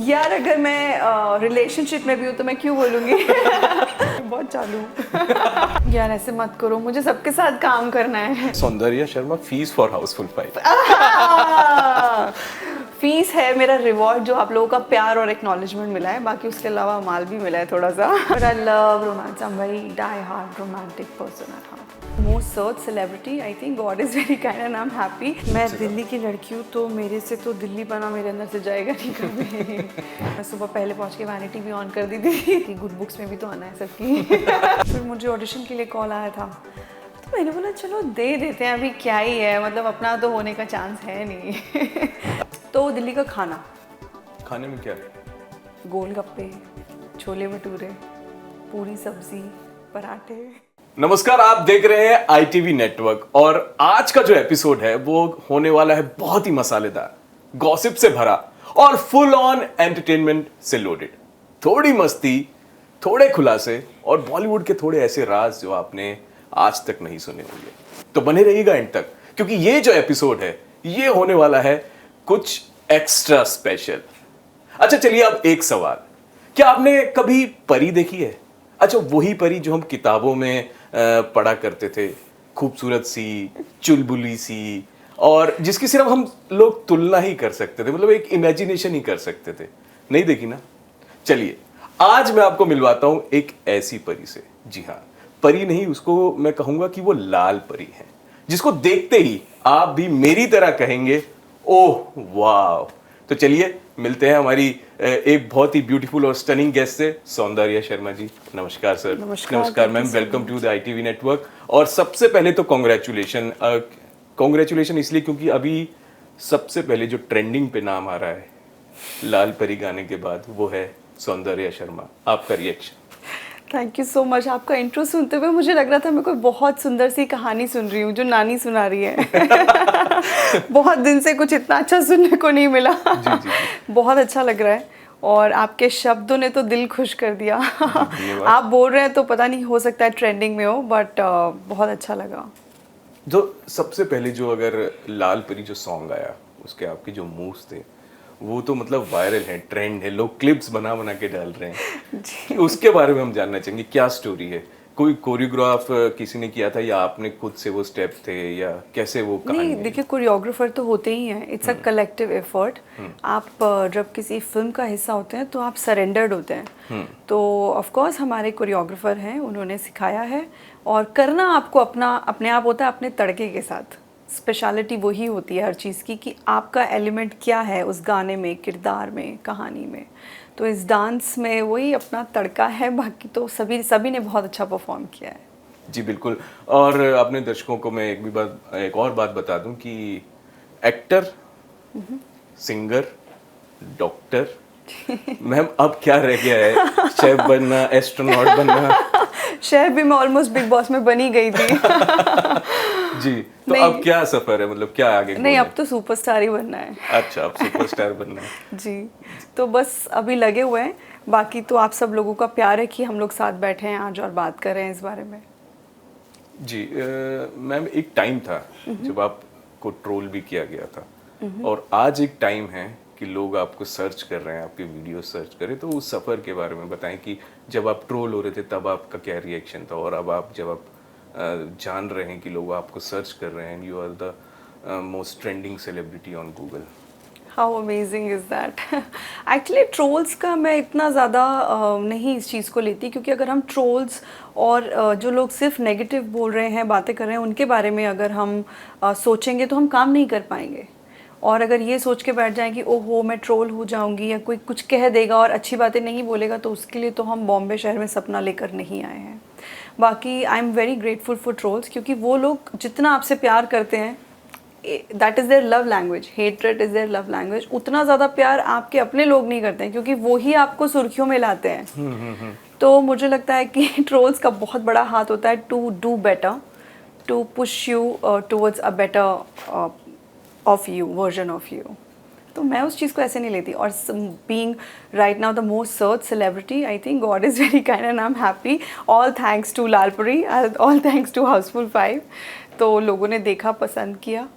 यार अगर मैं रिलेशनशिप में भी हूँ तो मैं क्यों बोलूँगी बहुत चालू हूँ। यार ऐसे मत करो, मुझे सबके साथ काम करना है। सौंदर्य Sharma fees for Housefull 5। Fees है मेरा रिवॉर्ड, जो आप लोगों का प्यार और एक्नॉलेजमेंट मिला है, बाकी उसके अलावा माल भी मिला है थोड़ा सा। But I love romance, I am very die hard romantic person at heart. Most search celebrity, I think God is very kind and I am happy. मैं दिल्ली की लड़की हूँ तो मेरे से तो दिल्ली बना मेरे अंदर से जाएगा नहीं कभी। मैं सुबह पहले पहुँच के वैनिटी भी ऑन कर दी थी। गुड बुक्स में भी तो आना है सबकी। फिर मुझे ऑडिशन के लिए कॉल आया था तो मैंने बोला चलो दे देते हैं, अभी क्या ही है, मतलब अपना तो होने का चांस है नहीं। तो दिल्ली का खाना, खाने में क्या है? गोलगप्पे, छोले भटूरे, पूरी सब्जी, पराठे। नमस्कार, आप देख रहे हैं ITV नेटवर्क और आज का जो एपिसोड है वो होने वाला है बहुत ही मसालेदार, गॉसिप से भरा और फुल ऑन एंटरटेनमेंट से लोडेड। थोड़ी मस्ती, थोड़े खुलासे और बॉलीवुड के थोड़े ऐसे राज जो आपने आज तक नहीं सुने होंगे। तो बने रहिएगा एंड तक, क्योंकि ये जो एपिसोड है ये होने वाला है कुछ एक्स्ट्रा स्पेशल। अच्छा चलिए, अब एक सवाल, क्या आपने कभी परी देखी है? अच्छा, वही परी जो हम किताबों में पढ़ा करते थे, खूबसूरत सी, चुलबुली सी, और जिसकी सिर्फ हम लोग तुलना ही कर सकते थे, मतलब एक इमेजिनेशन ही कर सकते थे। नहीं देखी ना? चलिए आज मैं आपको मिलवाता हूं एक ऐसी परी से। जी हाँ, परी नहीं, उसको मैं कहूंगा कि वो लाल परी है, जिसको देखते ही आप भी मेरी तरह कहेंगे ओह वाह। तो चलिए मिलते हैं हमारी एक बहुत ही ब्यूटीफुल और स्टनिंग गेस्ट से, सौंदर्य शर्मा जी। नमस्कार सर। नमस्कार ma'am, welcome to the ITV network. और सबसे पहले तो कॉन्ग्रेचुलेशन इसलिए क्योंकि अभी सबसे पहले जो ट्रेंडिंग पे नाम आ रहा है लाल परी गाने के बाद वो है सौंदर्य शर्मा। आपका reaction? Thank you so much. आपका इंट्रो सुनते हुए मुझे लग रहा था मैं कोई बहुत सुंदर सी कहानी सुन रही हूँ जो नानी सुना रही है। बहुत दिन से कुछ इतना अच्छा सुनने को नहीं मिला। जी। बहुत अच्छा लग रहा है और आपके शब्दों ने तो दिल खुश कर दिया। आप बोल रहे हैं तो पता नहीं, हो सकता है ट्रेंडिंग में हो, बट बहुत अच्छा लगा। जो सबसे पहले जो अगर लाल परी जो सॉन्ग आया, उसके आपके जो मूव्स थे वो तो मतलब वायरल है, ट्रेंड है, लोग क्लिप्स बना बना के डाल रहे हैं। उसके बारे में हम जानना चाहेंगे, क्या स्टोरी है? कोई कोरियोग्राफ किसी ने किया था या आपने खुद से वो स्टेप थे, या कैसे वो कहानी? नहीं, देखिए कोरियोग्राफर तो होते ही हैं, इट्स अ कलेक्टिव एफर्ट। आप जब किसी फिल्म का हिस्सा होते हैं तो आप सरेंडर्ड होते हैं। तो ऑफ कोर्स हमारे कोरियोग्राफर हैं, उन्होंने सिखाया है, और करना आपको अपने आप होता है, अपने तड़के के साथ। स्पेशलिटी वही होती है हर चीज़ की कि आपका एलिमेंट क्या है उस गाने में, किरदार में, कहानी में। तो इस डांस में वही अपना तड़का है, बाकी तो सभी ने बहुत अच्छा परफॉर्म किया है। जी बिल्कुल। और अपने दर्शकों को मैं एक और बात बता दूं कि एक्टर, सिंगर, डॉक्टर, मैम अब क्या रह गया है? शेफ बनना, एस्ट्रोनॉट बनना? शेफ भी मैं ऑलमोस्ट बिग बॉस में बनी गई थी। जी, तो अब क्या सफर है, मतलब क्या आगे? नहीं, अब तो सुपरस्टार ही बनना है। अच्छा, अब सुपरस्टार बनना है। जी, तो बस अभी लगे हुए हैं, बाकी तो आप सब लोगों का प्यार है कि हम लोग साथ बैठे हैं आज और बात कर रहे हैं इस बारे में। जी मैम, एक टाइम था जब आपको ट्रोल भी किया गया था, और आज एक टाइम है कि लोग आपको सर्च कर रहे हैं, आपके वीडियो सर्च करें। तो उस सफ़र के बारे में बताएं कि जब आप ट्रोल हो रहे थे तब आपका क्या रिएक्शन था, और अब जब आप जान रहे हैं कि लोग आपको सर्च कर रहे हैं, you are the most trending celebrity on Google. How amazing is that. Actually trolls का मैं इतना ज़्यादा नहीं इस चीज़ को लेती, क्योंकि अगर हम ट्रोल्स और जो लोग सिर्फ नेगेटिव बोल रहे हैं, बातें कर रहे हैं, उनके बारे में अगर हम सोचेंगे तो हम काम नहीं कर पाएंगे। और अगर ये सोच के बैठ जाएं कि ओहो मैं ट्रोल हो जाऊंगी या कोई कुछ कह देगा और अच्छी बातें नहीं बोलेगा, तो उसके लिए तो हम बॉम्बे शहर में सपना लेकर नहीं आए हैं। बाकी आई am very grateful for trolls, क्योंकि वो लोग जितना आपसे प्यार करते हैं, that is their love language, hatred is their love language, उतना ज़्यादा प्यार आपके अपने लोग नहीं करते हैं, क्योंकि वो ही आपको सुर्खियों में लाते हैं। तो मुझे लगता है कि ट्रोल्स का बहुत बड़ा हाथ होता है to do better, to push you towards a better of you, version of you. तो मैं उस चीज़ को ऐसे नहीं लेती। और being right now the most search celebrity, I think God is very kind and I am happy. All thanks to Lal Pari, all thanks to Housefull 5। तो लोगों ने देखा, पसंद किया।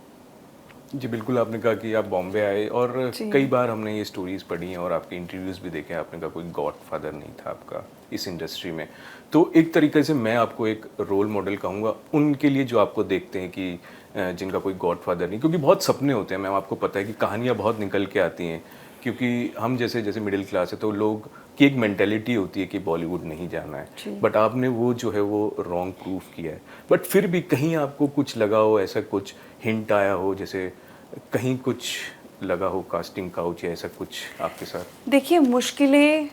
जी बिल्कुल, आपने कहा कि आप बॉम्बे आए और जी। कई बार हमने ये स्टोरीज पढ़ी हैं और आपके इंटरव्यूज़ भी देखे हैं, आपने कहा कोई गॉडफादर नहीं था आपका इस इंडस्ट्री में। तो एक तरीके से मैं आपको एक रोल मॉडल कहूँगा उनके लिए जो आपको देखते हैं कि जिनका कोई गॉडफादर नहीं, क्योंकि बहुत सपने होते हैं मैम, आपको पता है कि कहानियाँ बहुत निकल के आती हैं, क्योंकि हम जैसे जैसे मिडिल क्लास है तो लोग की एक मेंटेलिटी होती है कि बॉलीवुड नहीं जाना जी। है, बट आपने वो जो है वो रॉन्ग प्रूफ किया है। बट फिर भी कहीं आपको कुछ लगा हो, ऐसा कुछ हिंट आया हो, जैसे कहीं कुछ लगा हो कास्टिंग काउच या ऐसा कुछ आपके साथ? देखिए, मुश्किलें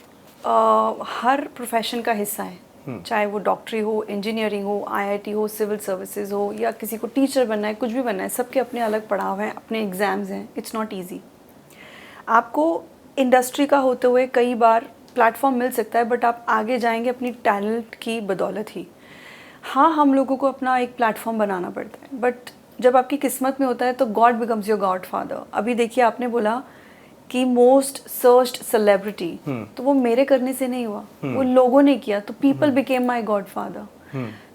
हर प्रोफेशन का हिस्सा है, चाहे वो डॉक्टरी हो, इंजीनियरिंग हो, आईआईटी हो, सिविल सर्विसेज हो, या किसी को टीचर बनना है, कुछ भी बनना है, सबके अपने अलग पड़ाव हैं, अपने एग्ज़ाम्स हैं। It's not easy. आपको इंडस्ट्री का होते हुए कई बार प्लेटफॉर्म मिल सकता है, बट आप आगे जाएंगे अपनी टैलेंट की बदौलत ही। हाँ, हम लोगों को अपना एक प्लेटफॉर्म बनाना पड़ता है, बट जब आपकी किस्मत में होता है तो God becomes your God father. अभी देखिए, आपने बोला कि मोस्ट सर्च्ड सेलिब्रिटी, तो वो मेरे करने से नहीं हुआ, वो लोगों ने किया, तो people became my God father.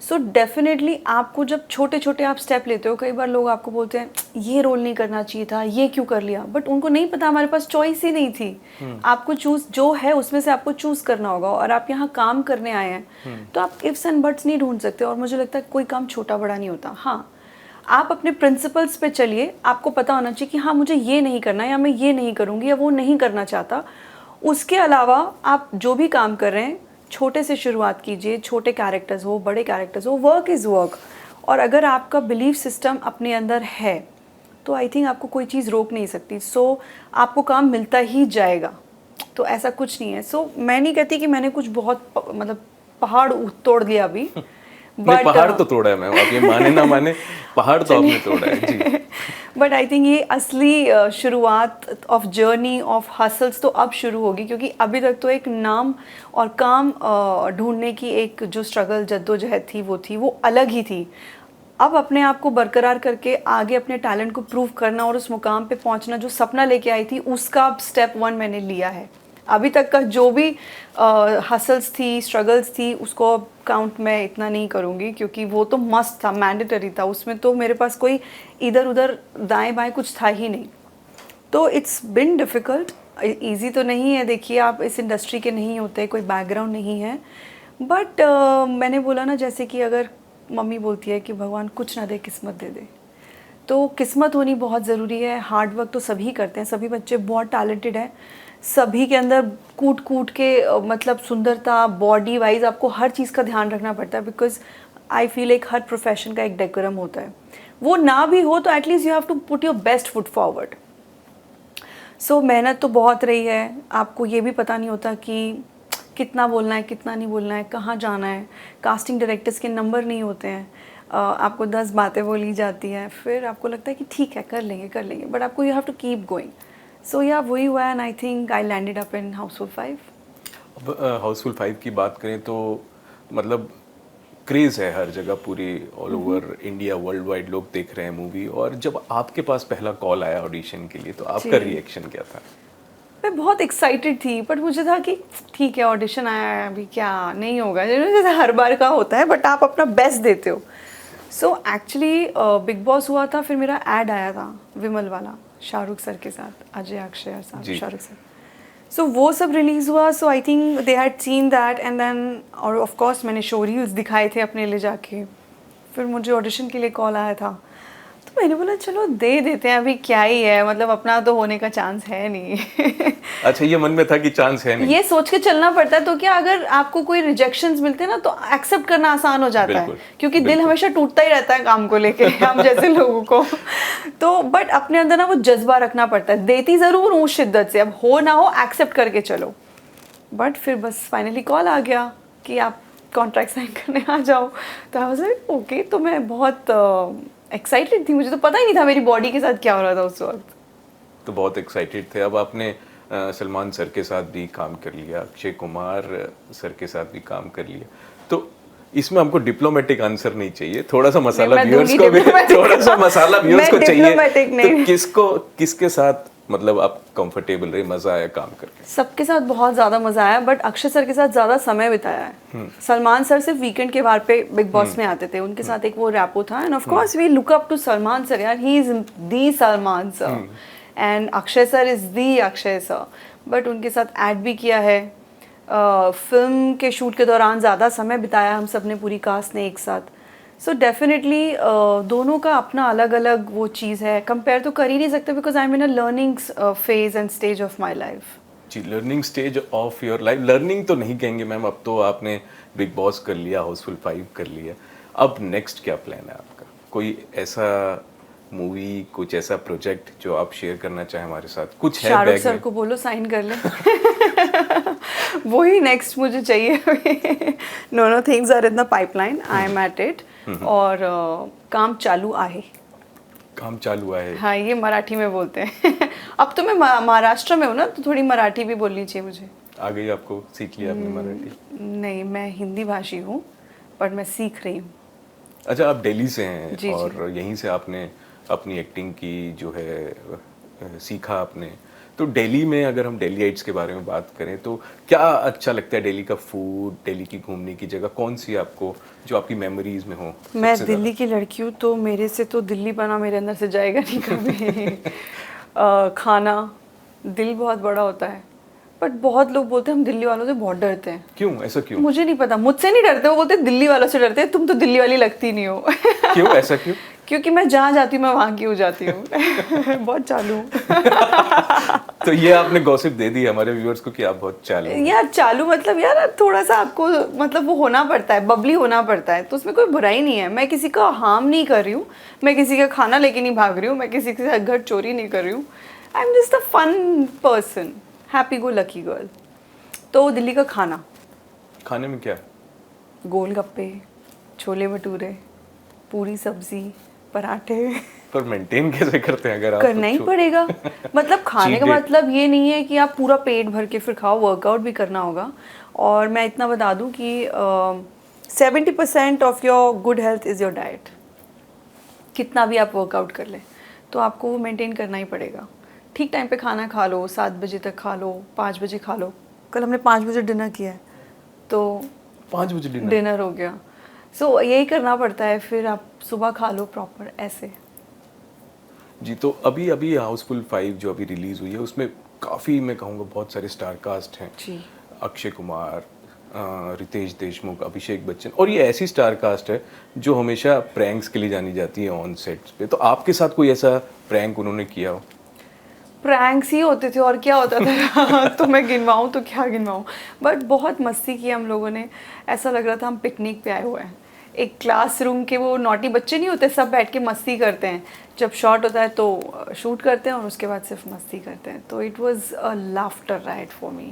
So definitely आपको जब छोटे छोटे आप स्टेप लेते हो, कई बार लोग आपको बोलते हैं ये रोल नहीं करना चाहिए था, ये क्यों कर लिया, बट उनको नहीं पता हमारे पास चॉइस ही नहीं थी। आपको चूज जो है उसमें से आपको चूज करना होगा, और आप यहाँ काम करने आए हैं तो आप इफ्स एंड बट्स नहीं ढूंढ सकते। और मुझे लगता है कोई काम छोटा बड़ा नहीं होता। हाँ, आप अपने प्रिंसिपल्स पे चलिए, आपको पता होना चाहिए कि हाँ मुझे ये नहीं करना, या मैं ये नहीं करूँगी, या वो नहीं करना चाहता। उसके अलावा आप जो भी काम कर रहे हैं, छोटे से शुरुआत कीजिए, छोटे कैरेक्टर्स हो, बड़े कैरेक्टर्स हो, वर्क इज़ वर्क। और अगर आपका बिलीफ सिस्टम अपने अंदर है तो आई थिंक आपको कोई चीज़ रोक नहीं सकती। सो आपको काम मिलता ही जाएगा, तो ऐसा कुछ नहीं है। सो मैं नहीं कहती कि मैंने कुछ बहुत मतलब पहाड़ तोड़ दिया अभी, नहीं, पहाड़ तो तोड़ा है मैम, आप ये माने ना माने, पहाड़ तो आपने तोड़ा है जी। बट आई थिंक ये असली शुरुआत ऑफ जर्नी ऑफ हसल्स तो अब शुरू होगी, क्योंकि अभी तक तो एक नाम और काम ढूंढने की एक जो स्ट्रगल जद्दोजहद थी वो अलग ही थी। अब अपने आप को बरकरार करके आगे अपने टैलेंट को प्रूव करना और उस मुकाम पे पहुंचना जो सपना लेके आई थी, उसका स्टेप 1 मैंने लिया है। अभी तक का जो भी हसल्स थी, स्ट्रगल्स थी, उसको अब काउंट मैं इतना नहीं करूँगी, क्योंकि वो तो मस्त था, मैंडेटरी था, उसमें तो मेरे पास कोई इधर उधर दाएं बाएं कुछ था ही नहीं। तो इट्स बिन डिफ़िकल्ट, ईजी तो नहीं है। देखिए, आप इस इंडस्ट्री के नहीं होते, कोई बैकग्राउंड नहीं है, बट मैंने बोला ना, जैसे कि अगर मम्मी बोलती है कि भगवान कुछ ना दे, किस्मत दे दे, तो किस्मत होनी बहुत ज़रूरी है। हार्ड वर्क तो सभी करते हैं, सभी बच्चे बहुत टैलेंटेड हैं, सभी के अंदर कूट कूट के मतलब सुंदरता, बॉडी वाइज आपको हर चीज़ का ध्यान रखना पड़ता है, बिकॉज आई फील एक हर प्रोफेशन का एक डेकोरम होता है। वो ना भी हो तो at least you have to put your best foot forward. So मेहनत तो बहुत रही है। आपको ये भी पता नहीं होता कि कितना बोलना है, कितना नहीं बोलना है, कहाँ जाना है। कास्टिंग डायरेक्टर्स के नंबर नहीं होते हैं, आपको 10 बातें बोली जाती हैं, फिर आपको लगता है कि ठीक है कर लेंगे, बट आपको you have to keep going. So या वही हुआ, and I think I landed up in Housefull 5। अब हाउसफुल 5 की बात करें तो मतलब क्रेज़ है हर जगह, पूरी all over India, world wide लोग देख रहे हैं मूवी। और जब आपके पास पहला कॉल आया ऑडिशन के लिए तो आपका रिएक्शन क्या था? मैं बहुत एक्साइटेड थी, बट मुझे था कि ठीक है ऑडिशन आया है, अभी क्या नहीं होगा, जैसे हर बार का होता है, बट आप अपना बेस्ट देते हो। सो एक्चुअली बिग बॉस हुआ था, फिर मेरा ऐड आया था विमल वाला, शाहरुख सर के साथ, अजय अक्षय साथ, शाहरुख सर। सो वो सब रिलीज़ हुआ। So I think they had seen that, and then और ऑफ कोर्स मैंने शो रील्स दिखाए थे अपने ले जाके। फिर मुझे ऑडिशन के लिए कॉल आया था, तो मैंने बोला चलो दे देते हैं, अभी क्या ही है, मतलब अपना तो होने का चांस है नहीं। अच्छा, ये मन में था कि चांस है नहीं, ये सोच के चलना पड़ता है। तो क्या अगर आपको कोई रिजेक्शंस मिलते हैं ना, तो एक्सेप्ट करना आसान हो जाता है, क्योंकि दिल हमेशा टूटता ही रहता है काम को लेके, हम जैसे लोगों को। तो बट अपने अंदर ना वो जज्बा रखना पड़ता है, देती ज़रूर हूँ शिद्दत से, अब हो ना हो एक्सेप्ट करके चलो। बट फिर बस फाइनली कॉल आ गया कि आप कॉन्ट्रैक्ट साइन करने आ जाओ। तो आई वाज लाइक ओके। तो मैं बहुत एक्साइटेड थी, मुझे तो पता ही नहीं था मेरी बॉडी के साथ क्या हो रहा था उस वक्त। तो बहुत एक्साइटेड थे। अब आपने सलमान सर के साथ भी काम कर लिया, अक्षय कुमार सर के साथ भी काम कर लिया, तो इसमें हमको डिप्लोमेटिक आंसर नहीं चाहिए, थोड़ा सा मसाला व्यूअर्स को भी, थोड़ा सा मसाला व्यूअर्स को चाहिए। तो किसके साथ मतलब आप कंफर्टेबल रहे, मजा आया काम करके? सबके साथ बहुत ज़्यादा मज़ा आया, बट अक्षय सर के साथ ज़्यादा समय बिताया है। सलमान सर सिर्फ वीकेंड के बार पे बिग बॉस में आते थे, उनके साथ एक वो रैपो था, and of course we look up to Salman sir, यार he is the Salman sir, and Akshay sir is the Akshay sir. But उनके साथ ऐड भी किया है, फिल्म के शूट के दौरान ज़्यादा समय बिताया हम सब ने, पूरी कास्ट ने एक साथ। सो डेफिनेटली दोनों का अपना अलग अलग वो चीज़ है, कंपेयर तो कर ही नहीं सकते, because I am in a learning phase and stage of my life. जी, learning stage of your life. Learning तो नहीं कहेंगे मैम, अब तो आपने बिग बॉस कर लिया, हाउसफुल 5 कर लिया, अब नेक्स्ट क्या प्लान है आपका? कोई ऐसा मूवी, कुछ ऐसा प्रोजेक्ट जो आप शेयर करना चाहें हमारे साथ? कुछ है शाहरुख बैग सर में? को बोलो साइन कर ले। वही नेक्स्ट मुझे चाहिए। No things are in the pipeline, I am at it, और काम चालू आहे। काम चालू है। हाँ, ये मराठी में बोलते हैं। अब तो मैं महाराष्ट्र में हूँ ना, तो थोड़ी मराठी भी बोलनी चाहिए मुझे। आ गई आपको, सीख लिया आपने मराठी? नहीं, मैं हिंदी भाषी हूँ, पर मैं सीख रही हूँ। अच्छा, आप दिल्ली से हैं जी, और यहीं से आपने अपनी एक्टिंग की जो है सीखा आपने। तो दिल्ली में अगर हम दिल्लीइट्स के बारे में बात करें तो क्या अच्छा लगता है? दिल्ली का फूड, दिल्ली की घूमने की जगह कौन सी आपको, जो आपकी मेमोरीज में हो? मैं दिल्ली की लड़की हूँ, तो मेरे से तो दिल्ली बना मेरे अंदर से जाएगा नहीं कभी। खाना, दिल बहुत बड़ा होता है, बट बहुत लोग बोलते हैं हम दिल्ली वालों से बहुत डरते हैं। क्यों, ऐसा क्यों? मुझे नहीं पता, मुझसे नहीं डरते, वो बोलते हैं दिल्ली वालों से डरते हैं, तुम तो दिल्ली वाली लगती नहीं हो। क्यों, ऐसा क्यों? क्योंकि मैं जहाँ जाती हूँ मैं वहाँ की हो जाती हूँ। बहुत चालू हूँ। तो ये आपने गॉसिप दे दी हमारे व्यूअर्स को कि आप बहुत चालू हैं। यार चालू मतलब यार थोड़ा सा आपको मतलब वो होना पड़ता है, बबली होना पड़ता है, तो उसमें कोई बुराई नहीं है। मैं किसी का हार्म नहीं कर रही हूँ, मैं किसी का खाना लेके नहीं भाग रही हूँ, मैं किसी के घर चोरी नहीं कर रही हूँ। I am just a fun person, happy go lucky girl. तो दिल्ली का खाना, खाने में क्या? गोलगप्पे, छोले भटूरे, पूरी सब्जी, पराठे। पर मेंटेन कैसे करते हैं अगर आप? करना ही पड़ेगा। मतलब खाने का Cheat day. मतलब ये नहीं है कि आप पूरा पेट भर के फिर खाओ, वर्कआउट भी करना होगा। और मैं इतना बता दूं कि 70% of your good health is your diet. कितना भी आप वर्कआउट कर लें तो आपको वो मेंटेन करना ही पड़ेगा। ठीक टाइम पे खाना खा लो, 7 बजे तक खा लो, 5 बजे खा लो। कल हमने 5 बजे डिनर किया है, तो 5 बजे डिनर हो गया। सो यही करना पड़ता है, फिर आप सुबह खा लो प्रॉपर ऐसे। जी, तो अभी अभी हाउसफुल 5 जो अभी रिलीज हुई है उसमें काफ़ी, मैं कहूँगा बहुत सारे स्टार कास्ट हैं। जी, अक्षय कुमार, रितेश देशमुख, अभिषेक बच्चन, और ये ऐसी स्टार कास्ट है जो हमेशा प्रैंक्स के लिए जानी जाती है ऑन सेट्स पे। तो आपके साथ कोई ऐसा प्रैंक उन्होंने किया हो? प्रैंक्स ही होते थे और क्या होता था। तो मैं गिनवाऊँ तो क्या गिनवाऊँ, बट बहुत मस्ती की हम लोगों ने। ऐसा लग रहा था हम पिकनिक पे आए हुए हैं। एक क्लासरूम के वो नॉटी बच्चे नहीं होते, सब बैठ के मस्ती करते हैं, जब शॉट होता है तो शूट करते हैं और उसके बाद सिर्फ मस्ती करते हैं। तो it was a laughter ride for me.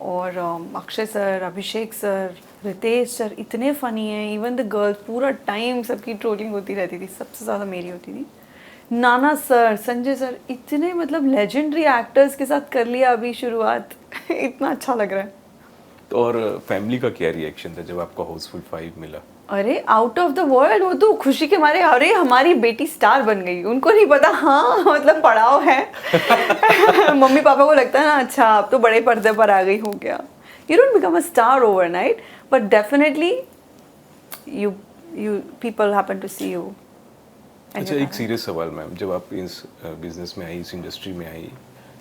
और अक्षय सर, अभिषेक सर, रितेश सर इतने फ़नी हैं। इवन द गर्ल्स, पूरा टाइम सबकी ट्रोलिंग होती रहती थी, सबसे ज़्यादा मेरी होती थी। नाना सर, संजय सर, इतने मतलब लेजेंडरी एक्टर्स के साथ कर लिया अभी शुरुआत। इतना अच्छा लग रहा है। तो और फैमिली का क्या रिएक्शन था जब आपको हाउसफुल 5 मिला? अरे आउट ऑफ द वर्ल्ड, वो तो खुशी के मारे, अरे हमारी बेटी स्टार बन गई। उनको नहीं पता, हाँ मतलब पड़ाव है। मम्मी पापा को लगता है ना, अच्छा आप तो बड़े पर्दे पर आ गई हो क्या। You don't become a star overnight, but definitely you people happen to see you. अच्छा, एक सीरियस सवाल मैम, जब आप इस बिजनेस में आई, इस इंडस्ट्री में आई,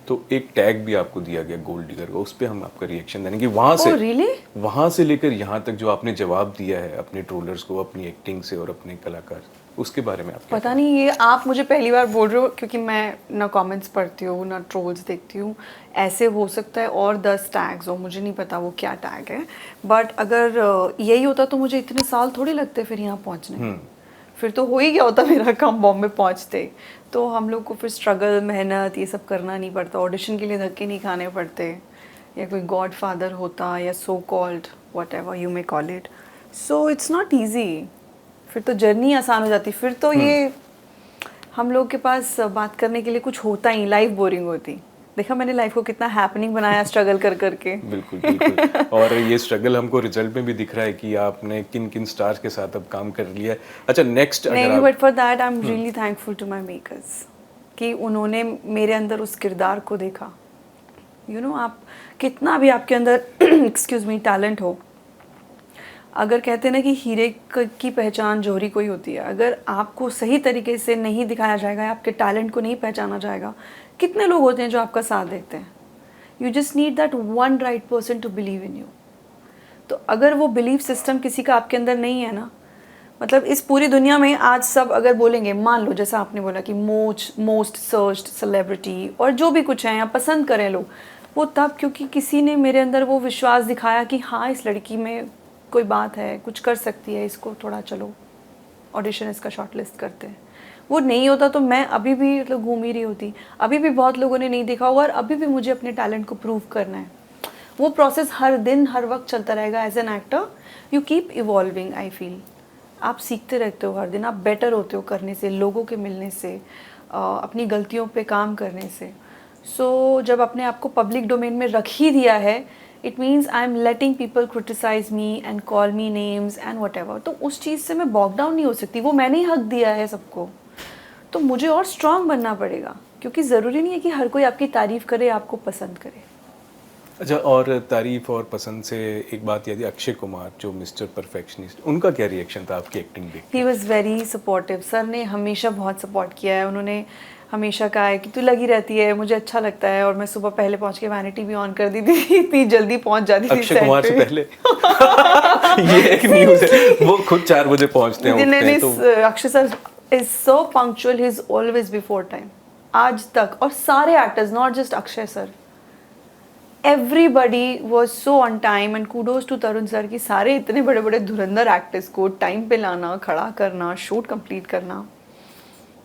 तो एक टैग भी आपको दिया गया गोल्ड डिगर का, उस पर हम आपका रिएक्शन देंगे कि वहाँ से लेकर यहाँ तक जो आपने जवाब दिया है अपने ट्रोलर्स को, अपनी एक्टिंग से और अपने कलाकार, उसके बारे में आप क्या पता नहीं, ये आप मुझे पहली बार बोल रहे हो, क्योंकि मैं ना कमेंट्स पढ़ती हूँ ना ट्रोल्स देखती हूँ। ऐसे हो सकता है और 10 टैग्स हो, मुझे नहीं पता वो क्या टैग है। बट अगर यही होता तो मुझे इतने साल थोड़ी लगते फिर यहाँ पहुँचने। फिर तो हो ही गया होता मेरा काम बॉम्बे पहुँचते। तो हम लोग को फिर स्ट्रगल, मेहनत ये सब करना नहीं पड़ता, ऑडिशन के लिए धक्के नहीं खाने पड़ते, या कोई गॉड फादर होता, या so called what ever you may call it. So it's not easy. फिर तो जर्नी आसान हो जाती, फिर तो ये हम लोग के पास बात करने के लिए कुछ होता ही, लाइफ बोरिंग होती। देखा मैंने लाइफ को कितना हैपनिंग बनाया स्ट्रगल कर करके। बिल्कुल बिल्कुल। और ये स्ट्रगल हमको रिजल्ट में भी दिख रहा है कि आपने किन किन स्टार्स के साथ अब काम कर लिया है। अच्छा, नेक्स्ट नहीं, but for that I am really thankful to my makers. कि उन्होंने मेरे अंदर उस किरदार को देखा। आप कितना भी आपके अंदर एक्सक्यूज़ मी टैलेंट हो, अगर कहते हैं ना कि हीरे की पहचान जौहरी को ही होती है, अगर आपको सही तरीके से नहीं दिखाया जाएगा, आपके टैलेंट को नहीं पहचाना जाएगा, कितने लोग होते हैं जो आपका साथ देते हैं। You just need that one right person to believe in you. तो अगर वो बिलीव सिस्टम किसी का आपके अंदर नहीं है ना, मतलब इस पूरी दुनिया में आज सब अगर बोलेंगे, मान लो जैसा आपने बोला कि मोस्ट सर्च्ड सेलिब्रिटी और जो भी कुछ है या पसंद करें लोग, वो तब क्योंकि किसी ने मेरे अंदर वो विश्वास दिखाया कि हाँ इस लड़की में कोई बात है, कुछ कर सकती है, इसको थोड़ा चलो ऑडिशन इसका शॉर्ट लिस्ट करते हैं। वो नहीं होता तो मैं अभी भी मतलब घूम ही रही होती, अभी भी बहुत लोगों ने नहीं देखा होगा और अभी भी मुझे अपने टैलेंट को प्रूव करना है। वो प्रोसेस हर दिन हर वक्त चलता रहेगा। As an actor you keep evolving. I feel आप सीखते रहते हो हर दिन, आप बेटर होते हो करने से, लोगों के मिलने से, अपनी गलतियों पे काम करने से। सो जब अपने आप को पब्लिक डोमेन में रख ही दिया है, it means I am letting people criticise me and call me names and whatever. तो उस चीज़ से मैं बॉक डाउन नहीं हो सकती, वो मैंने ही हक दिया है सबको, तो मुझे और स्ट्रांग बनना पड़ेगा, क्योंकि ज़रूरी नहीं है कि हर कोई आपकी तारीफ़ करे, आपको पसंद करे। अच्छा, और तारीफ और पसंद से एक बात याद है, अक्षय कुमार जो मिस्टर परफेक्शनिस्ट, उनका क्या रिएक्शन था आपकी एक्टिंग देख के? He was very supportive. Sir ने हमेशा बहुत सपोर्ट किया है। उन्होंने हमेशा कहा है कि तू लगी रहती है, मुझे अच्छा लगता है। और मैं सुबह पहले पहुंच के वैनिटी भी ऑन कर दी थी, इतनी जल्दी पहुंच जाती थी अक्षय कुमार से पहले। ये एक न्यूज़ है, वो खुद 4 बजे पहुंचते हैं तो Akshay sir is so punctual, he is always before time आज तक। और सारे actors, not just Akshay sir, everybody was so on time and kudos to Tarun sir कि सारे इतने बड़े बड़े धुरंधर एक्टर्स को टाइम पे लाना, खड़ा करना, शूट कंप्लीट करना।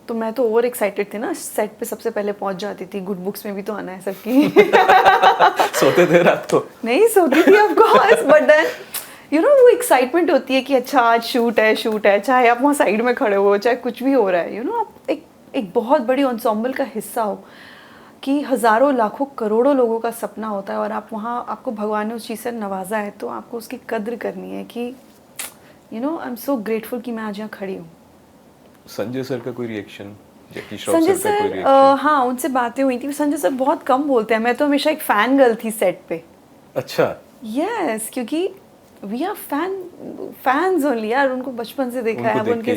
तो मैं तो ओवर एक्साइटेड थी ना, सेट पे सबसे पहले पहुंच जाती थी। गुड बुक्स में भी तो आना है सबकी। सोते थे रात को? नहीं सोती थी ऑफ कोर्स, बट देन वो एक्साइटमेंट होती है कि अच्छा आज शूट है, चाहे आप वहाँ साइड में खड़े हो, चाहे कुछ भी हो रहा है, आप एक बहुत बड़ी एंसेम्बल का हिस्सा हो कि हज़ारों लाखों करोड़ों लोगों का सपना होता है और आप वहाँ, आपको भगवान ने उस चीज़ से नवाजा है, तो आपको उसकी कद्र करनी है कि आई एम सो ग्रेटफुल कि मैं आज यहाँ खड़ी हूँ। संजय सर का कोई रिएक्शन? संजय सर हाँ, उनसे बातें हुई थी। संजय सर बहुत कम बोलते हैं, मैं तो हमेशा एक फ़ैन गर्ल थी सेट पे। अच्छा। यस, क्योंकि वी आर फैंस ओनली यार, उनको बचपन से देखा है, अब उनके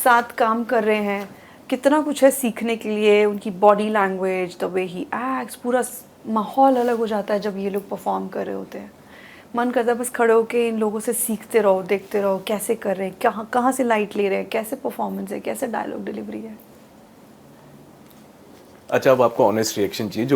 साथ काम कर रहे हैं, कितना कुछ है सीखने के लिए। उनकी body language, the way he acts, पूरा माहौल अलग हो जाता है जब ये लोग परफॉर्म कर रहे होते हैं। मन करता है बस खड़े होके इन लोगों से सीखते रहो, देखते रहो कैसे कर रहे हैं, कहाँ से लाइट ले रहे हैं, कैसे परफॉर्मेंस है, कैसे डायलॉग डिलीवरी है। अच्छा, अब आपको ऑनेस्ट रिएक्शन चाहिए।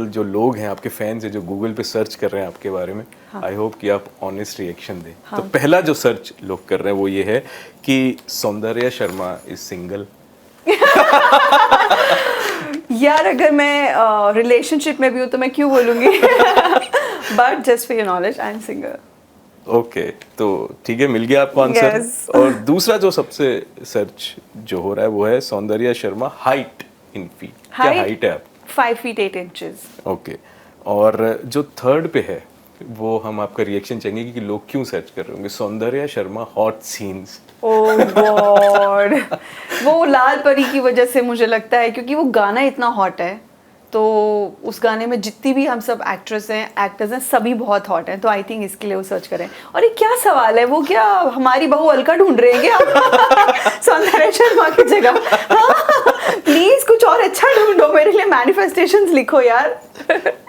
जो लोग हैं आपके फैंस हैं, जो गूगल पे सर्च कर रहे हैं आपके बारे में, आई होप कि आप ऑनेस्ट रिएक्शन दें। तो पहला जो सर्च लोग कर रहे हैं वो ये है कि सौंदर्या शर्मा इज सिंगल। यार अगर मैं रिलेशनशिप में भी हूँ तो मैं क्यों बोलूँगी। But just for your knowledge, I am single. Okay, तो ठीक है, मिल गया आपको आंसर। और दूसरा जो सबसे सर्च जो हो रहा है वो है Soundarya Sharma height in feet. क्या हाइट है आप? 5 feet 8 inches। ओके, और जो थर्ड पे है वो हम आपका रिएक्शन चाहेंगे कि लोग क्यों सर्च कर रहे होंगे सौंदर्या शर्मा हॉट सीन्स। ओह गॉड, वो लाल परी की वजह से मुझे लगता है, क्योंकि वो गाना इतना हॉट है, तो उस गाने में जितनी भी हम सब एक्ट्रेस हैं, एक्टर्स हैं, सभी बहुत हॉट हैं, तो आई थिंक इसके लिए वो सर्च करें। और ये क्या सवाल है, वो क्या हमारी बहू अलका ढूंढ रहे हैं क्या? सौंदर्या शर्मा की जगह। प्लीज कुछ और अच्छा ढूंढो मेरे लिए, मैनिफेस्टेशंस लिखो यार।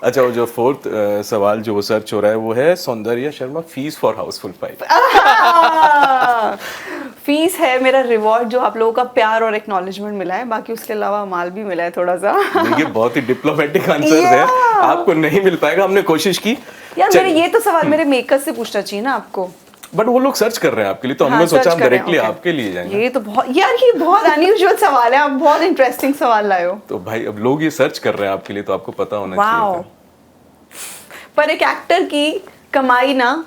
अच्छा, वो जो फोर्थ सवाल जो वो सर्च हो रहा है वो है Soundarya Sharma fees for Housefull 5। Fees है मेरा रिवॉर्ड, जो आप लोगों का प्यार और एक्नॉलेजमेंट मिला है, बाकी उसके अलावा माल भी मिला है थोड़ा सा। देखिए, बहुत ही डिप्लोमेटिक आंसर है, आपको नहीं मिल पाएगा, हमने कोशिश की यार। मेरे ये तो सवाल मेरे मेकर से पूछना चाहिए ना आपको, बट वो लोग सर्च कर रहे हैं आपके लिए, तो हमने सोचा हम डायरेक्टली आपके लिए जाएंगे। ये तो बहुत यार, ये बहुत अनयूजुअल सवाल है, आप बहुत इंटरेस्टिंग सवाल लाए हो। तो भाई अब लोग ये सर्च कर रहे हैं आपके लिए, तो आपको पता होना चाहिए। पर एक एक्टर की कमाई ना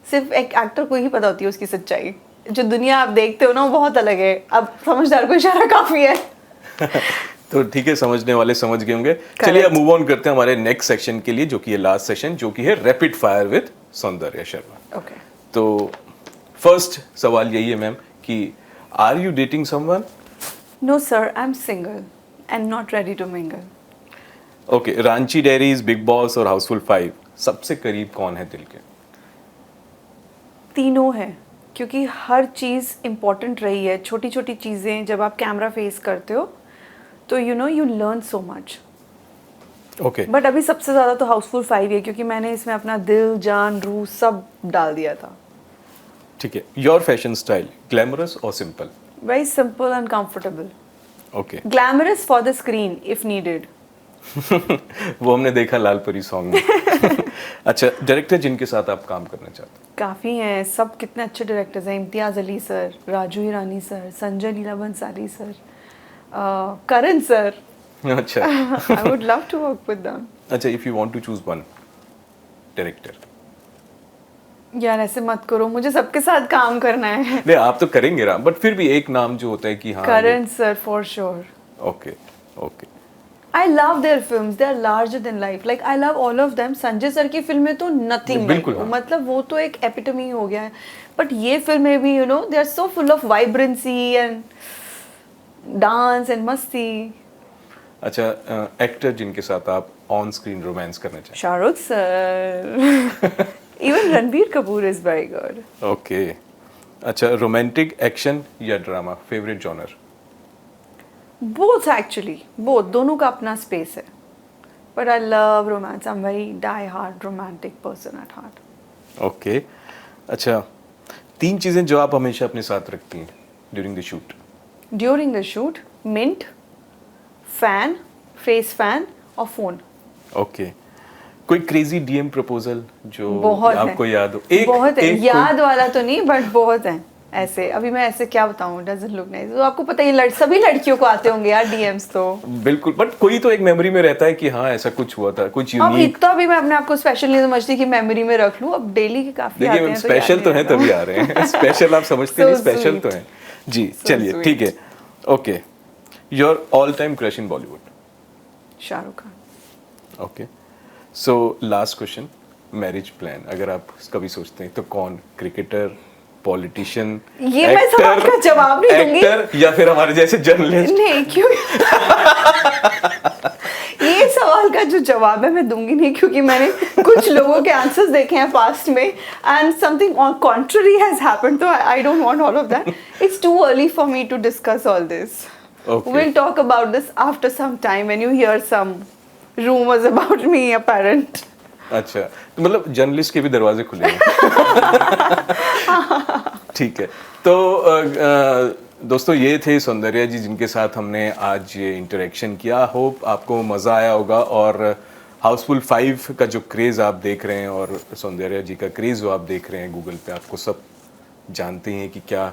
सिर्फ एक एक्टर को ही पता होती है, उसकी सच्चाई। जो दुनिया आप देखते हो ना वो बहुत अलग है। अब समझदार को इशारा काफी है। तो ठीक है, समझने वाले समझ गए होंगे। चलिए अब मूव ऑन करते हैं हमारे नेक्स्ट सेक्शन के लिए, जो कि है लास्ट सेशन, जो कि है rapid fire with Saundarya Sharma. Okay, तो फर्स्ट सवाल यही है मैम कि are you dating someone? No sir, I am single. and not ready to mingle. Okay, Ranchi Diaries, Bigg Boss और हाउसफुल 5 सबसे करीब कौन है दिल के? तीनों है, क्योंकि हर चीज़ इम्पोर्टेंट रही है। छोटी छोटी चीज़ें जब आप कैमरा फेस करते हो तो you learn so much. Okay, but अभी सबसे ज़्यादा तो हाउसफुल 5 है, क्योंकि मैंने इसमें अपना दिल, जान, रूह सब डाल दिया था। ठीक है। योर फैशन स्टाइल ग्लैमरस और simple? Very simple and comfortable. Okay, glamorous for the screen if needed. वो हमने देखा लाल परी सॉन्ग में। अच्छा, डायरेक्टर जिनके साथ आप काम करना चाहते काफ़ी हैं, सब कितने अच्छे डायरेक्टर्स हैं। Imtiaz Ali sir, Raju Hirani sir, Sanjay Leela Bhansali sir, Karan sir. हैं? अच्छा। I would love to work with them. अच्छा, if you want to choose one director. यार ऐसे मत करो, मुझे सबके साथ काम करना है। नहीं, आप तो करेंगे ना, बट फिर भी एक नाम जो होता है कि हाँ। Karan sir for sure. Okay okay. I love their films. They are larger than life. Like I love all of them. Sanjay sir की फिल्में तो nothing बिल्कुल, like, हाँ। मतलब वो तो एक epitome हो गया है। But ये फिल्में भी they are so full of vibrancy and dance and मस्ती। अच्छा, एक्टर जिनके साथ आप ऑन स्क्रीन रोमांस करना चाहें? Shahrukh sir. Even Ranbir Kapoor is very good. Okay. अच्छा, रोमांटिक, एक्शन या drama, favourite genre? Both actually. Both. दोनों का अपना space है। But I love romance. I'm very die-hard romantic person at heart. Okay. अच्छा, 3 चीजें जो आप हमेशा अपने साथ रखती हैं during the shoot? During the shoot, mint, fan, face fan और phone। ओके। कोई क्रेजी डीएम प्रपोजल जो बहुत आपको है। याद हो? बहुत है, एक याद वाला तो नहीं बट बहुत है ऐसे। अभी मैं ऐसे क्या बताऊं, डजंट लुक नाइस। तो आपको पता है सभी लड़कियों को आते होंगे यार डीएम्स तो। बिल्कुल, बट कोई तो एक मेमोरी में रहता है कि हाँ ऐसा कुछ हुआ था, कुछ अब यूनिक। इतना भी मैं अपने आप को स्पेशल नहीं समझती कि मेमोरी में रख लूं। अब डेली के काफी आते देखिए, हैं स्पेशल तो है तभी आ रहे हैं। स्पेशल आप समझते नहीं, So स्पेशल sweet. तो है जी। So चलिए sweet. ठीक है। Okay, your all time crush in Bollywood? Shahrukh Khan. Okay, so last question, marriage plan अगर आप कभी सोचते हैं तो कौन? क्रिकेटर, पॉलिटिशियन, ये मैं सवाल का जवाब नहीं दूंगी। एक्टर या फिर हमारे जैसे जर्नलिस्ट? नहीं, क्यों? ये सवाल का जो जवाब है मैं दूंगी नहीं, क्योंकि मैंने कुछ लोगों के आंसर्स देखे हैं पास्ट में and something contrary has happened, तो I don't want all of that. It's too early for me to discuss all this. Okay. We'll talk about this after some time when you hear some rumors about me apparent. अच्छा, तो मतलब journalist के भी दरवाजे खुले हैं। ठीक है, तो दोस्तों ये थे सौंदर्या जी जिनके साथ हमने आज ये इंटरेक्शन किया। होप आपको मज़ा आया होगा और हाउसफुल 5 का जो क्रेज़ आप देख रहे हैं और सौंदर्या जी का क्रेज़ जो आप देख रहे हैं गूगल पे, आपको सब जानते हैं कि क्या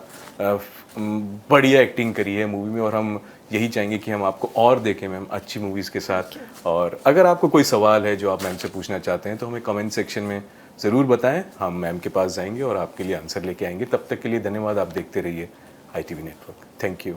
बढ़िया एक्टिंग करी है मूवी में, और हम यही चाहेंगे कि हम आपको और देखें मैम अच्छी मूवीज़ के साथ। और अगर आपको कोई सवाल है जो आप मैम से पूछना चाहते हैं तो हमें कमेंट सेक्शन में ज़रूर बताएं, हम मैम के पास जाएंगे और आपके लिए आंसर लेके आएंगे। तब तक के लिए धन्यवाद। आप देखते रहिए ITV नेटवर्क। Thank you.